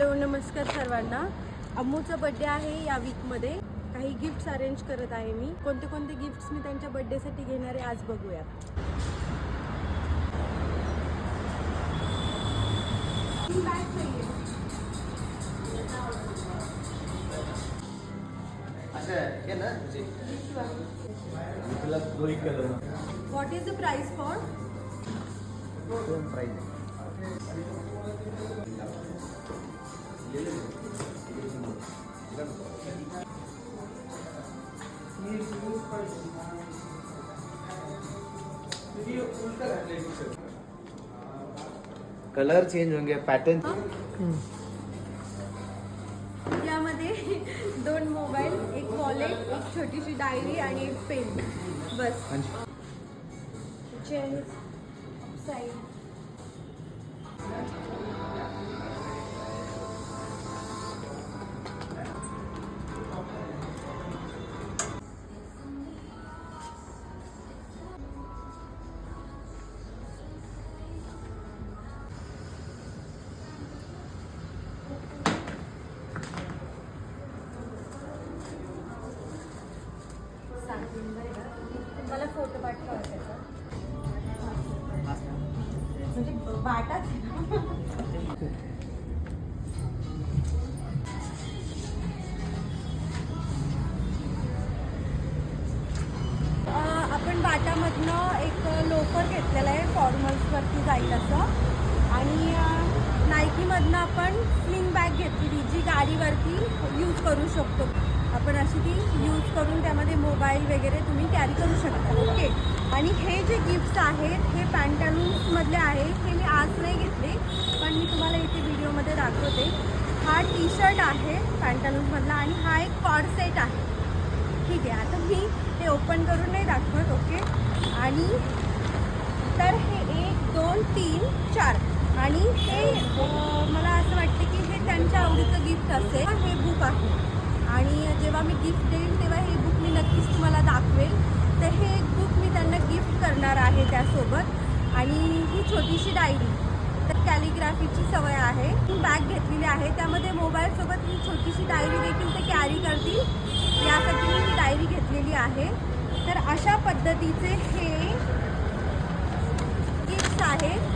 Hello नमस्कार सर्वांना। अम्मूचा birthday आहे या वीकमध्ये। काही गिफ्ट्स अरेंज करत आहे मी। कोणते कोणते गिफ्ट्स मी त्यांच्या बर्थडेसाठी घेणार आहे आज बघूया। What is the price for? Colour change होंगे, पैटर्न। यामध्ये 2 मोबाईल, एक वॉलेट, एक छोटीशी डायरी आणि एक पेन, बस। चेन साइड मला फोटो पाठवा त्याचा, म्हणजे बाटाच आपण बाटामधनं एक लोफर घेतलेला आहे, फॉर्मल्सवरती जाईल असं। आणि नायकीमधनं आपण स्लिंग बॅग घेतली जी गाडीवरती यूज करू शकतो आपण, अशी ती यूज करून त्यामध्ये मोबाईल वगैरे तुम्ही कॅरी करू शकता। ओके। आणि हे जे गिफ्ट्स आहेत हे पॅन्टालून्समधले आहेत। हे मी आज नाही घेतले, पण मी तुम्हाला इथे व्हिडिओमध्ये दाखवते। हा टी शर्ट आहे पॅन्टालून्समधला आणि हा एक कॉर्ड सेट आहे। ठीक आहे, आता मी ते ओपन करून नाही दाखवत। ओके। आणि तर हे 1 2 3 4 आणि हे मला असं वाटतं की हे त्यांच्या आवडीचं गिफ्ट असेल। हे बुक आहे आणि जेव्हा मी गिफ्ट देईन तेव्हा हे बुक मी नक्कीच तुम्हाला दाखवेल। तर हे एक बुक मी त्यांना गिफ्ट करणार आहे त्यासोबत। आणि ही छोटीशी डायरी, तर कॅलिग्राफीची सवय आहे। ही बॅग घेतलेली आहे, त्यामध्ये मोबाईलसोबत ही छोटीशी डायरी देखील ते कॅरी करतील, यासाठी मी ही डायरी घेतलेली आहे। तर अशा पद्धतीचे हे गिफ्ट्स आहेत